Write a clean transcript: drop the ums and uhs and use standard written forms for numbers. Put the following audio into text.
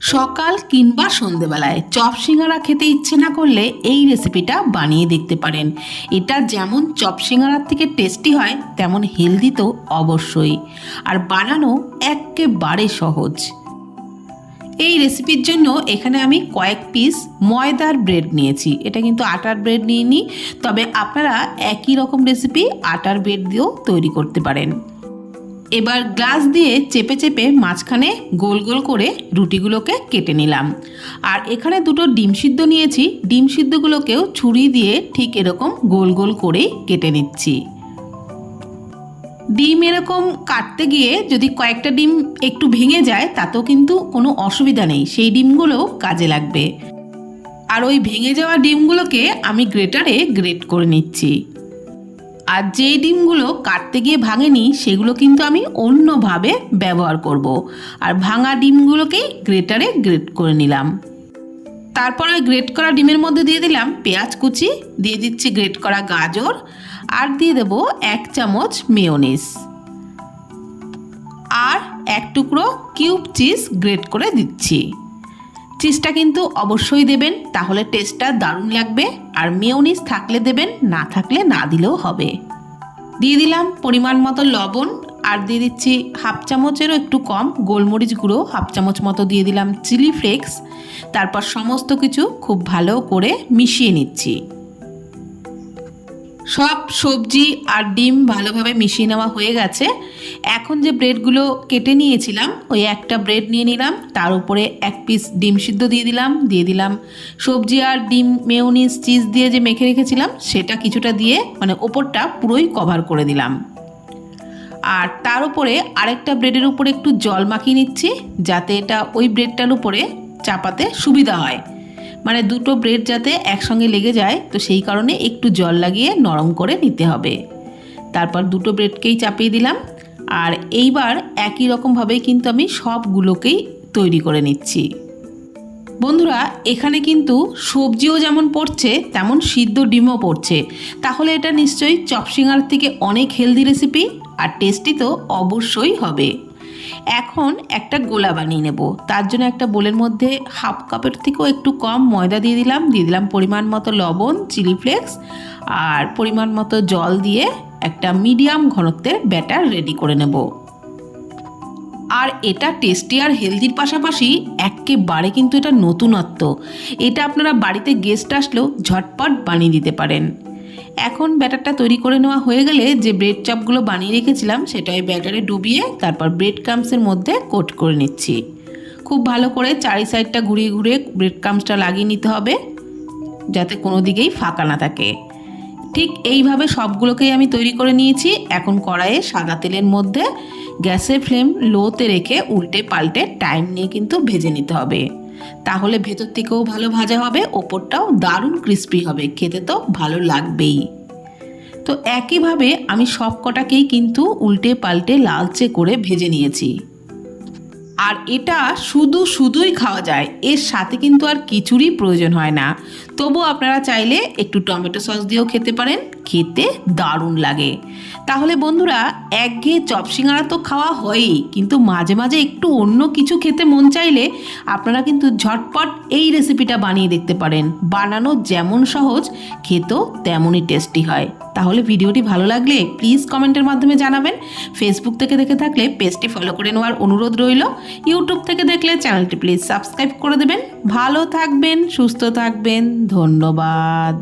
সকাল কিংবা সন্ধেবেলায় চপ সিঙ্গারা খেতে ইচ্ছে না করলে এই রেসিপিটা বানিয়ে দেখতে পারেন। এটা যেমন চপ সিঙ্গারার থেকে টেস্টি হয় তেমন হেলদি তো অবশ্যই, আর বানানো একেবারে সহজ। এই রেসিপির জন্য এখানে আমি কয়েক পিস ময়দার ব্রেড নিয়েছি, এটা কিন্তু আটার ব্রেড নিইনি, তবে আপনারা একই রকম রেসিপি আটার ব্রেড দিয়েও তৈরি করতে পারেন। এবার গ্লাস দিয়ে চেপে চেপে মাঝখানে গোল গোল করে রুটিগুলোকে কেটে নিলাম। আর এখানে দুটো ডিম সিদ্ধ নিয়েছি, ডিম সিদ্ধগুলোকেও ছুরি দিয়ে ঠিক এরকম গোল গোল করেই কেটে নিচ্ছি। ডিম এরকম কাটতে গিয়ে যদি কয়েকটা ডিম একটু ভেঙে যায় তাতেও কিন্তু কোনো অসুবিধা নেই, সেই ডিমগুলোও কাজে লাগবে। আর ওই ভেঙে যাওয়া ডিমগুলোকে আমি গ্রেটারে গ্রেট করে নিচ্ছি। আর যেই ডিমগুলো কাটতে গিয়ে ভাঙেনি সেগুলো কিন্তু আমি অন্যভাবে ব্যবহার করব। আর ভাঙা ডিমগুলোকেই গ্রেটারে গ্রেট করে নিলাম। তারপর ওই গ্রেট করা ডিমের মধ্যে দিয়ে দিলাম পেঁয়াজ কুচি, দিয়ে দিচ্ছি গ্রেট করা গাজর, আর দিয়ে দেব 1 চামচ মেয়োনিজ, আর 1 টুকরো কিউব চিজ গ্রেট করে দিচ্ছি। চিজটা কিন্তু অবশ্যই দেবেন, তাহলে টেস্টটা দারুণ লাগবে। আর মেয়োনিজ থাকলে দেবেন, না থাকলে না দিলেও হবে। দিয়ে দিলাম পরিমাণ মতো লবণ, আর দিয়ে দিচ্ছি 1/2 চামচেরও একটু কম গোলমরিচ গুঁড়ো, 1/2 চামচ মতো দিয়ে দিলাম চিলি ফ্লেক্স। তারপর সমস্ত কিছু খুব ভালো করে মিশিয়ে নিচ্ছি। সব সবজি আর ডিম ভালোভাবে মিশিয়ে নেওয়া হয়ে গেছে। এখন যে ব্রেডগুলো কেটে নিয়েছিলাম ওই একটা ব্রেড নিয়ে নিলাম, তার উপরে 1 পিস ডিম সিদ্ধ দিয়ে দিলাম সবজি আর ডিম মেয়োনিজ চিজ দিয়ে যে মেখে রেখেছিলাম সেটা কিছুটা দিয়ে, মানে ওপরটা পুরোই কভার করে দিলাম। আর তার উপরে আরেকটা ব্রেডের উপরে একটু জল মাখিয়ে নিচ্ছি, যাতে এটা ওই ব্রেডটার উপরে চাপাতে সুবিধা হয়, মানে দুটো ব্রেড যাতে একসঙ্গে লেগে যায়, তো সেই কারণে একটু জল লাগিয়ে নরম করে নিতে হবে। তারপর দুটো ব্রেডকেই চাপিয়ে দিলাম। আর এইবার একই রকমভাবেই কিন্তু আমি সবগুলোকেই তৈরি করে নিচ্ছি। বন্ধুরা, এখানে কিন্তু সবজিও যেমন পড়ছে তেমন সিদ্ধ ডিমও পড়ছে, তাহলে এটা নিশ্চয়ই চপ সিঙ্গারা থেকে অনেক হেলদি রেসিপি, আর টেস্টি তো অবশ্যই হবে। এখন একটা গোলা বানিয়ে নেব। তার জন্য একটা বোলের মধ্যে 1/2 কাপের থেকেও একটু কম ময়দা দিয়ে দিলাম পরিমাণ মতো লবণ, চিলি ফ্লেক্স, আর পরিমাণ মতো জল দিয়ে একটা মিডিয়াম ঘনত্বের ব্যাটার রেডি করে নেব। আর এটা টেস্টি আর হেলদির পাশাপাশি একেবারে কিন্তু এটা নতুনত্ব, এটা আপনারা বাড়িতে গেস্ট আসলেও ঝটপট বানিয়ে দিতে পারেন। এখন ব্যাটারটা তৈরি করে নেওয়া হয়ে গেলে যে ব্রেড চপগুলো বানিয়ে রেখেছিলাম সেটা ওই ব্যাটারে ডুবিয়ে তারপর ব্রেড ক্রাম্বসের মধ্যে কোট করে নিচ্ছি। খুব ভালো করে চারি সাইডটা ঘুরিয়ে ঘুরিয়ে ব্রেড ক্রাম্বসটা লাগিয়ে নিতে হবে, যাতে কোনো দিকেই ফাঁকা না থাকে। ঠিক এইভাবে সবগুলোকেই আমি তৈরি করে নিয়েছি। এখন কড়াইয়ে সাদা তেলের মধ্যে গ্যাসের ফ্লেম লোতে রেখে উল্টে পাল্টে টাইম নিয়ে কিন্তু ভেজে নিতে হবে, তাহলে ভেতর থেকেও ভালো ভাজা হবে, ওপরটাও দারুণ ক্রিস্পি হবে, খেতে তো ভালো লাগবেই। তো একইভাবে আমি সব কটাকেই কিন্তু উল্টে পাল্টে লালচে করে ভেজে নিয়েছি। আর এটা শুধুই খাওয়া যায়, এর সাথে কিন্তু আর কিছুরই প্রয়োজন হয় না। তবু আপনারা চাইলে একটু টমেটো সস দিয়েও খেতে পারেন, খেতে দারুণ লাগে। তাহলে বন্ধুরা, একঘেয়ে চপ সিঙ্গারা তো খাওয়া হয়ই, কিন্তু মাঝে মাঝে একটু অন্য কিছু খেতে মন চাইলে আপনারা কিন্তু ঝটপট এই রেসিপিটা বানিয়ে দেখতে পারেন। বানানো যেমন সহজ, খেতেও তেমনই টেস্টি হয়। তাহলে ভিডিওটি ভালো লাগলে প্লিজ কমেন্টের মাধ্যমে জানাবেন। ফেসবুক থেকে দেখে থাকলে পেজটি ফলো করে নেওয়ার অনুরোধ রইল। ইউটিউব থেকে দেখলে চ্যানেলটি প্লিজ সাবস্ক্রাইব করে দেবেন। ভালো থাকবেন, সুস্থ থাকবেন, ধন্যবাদ।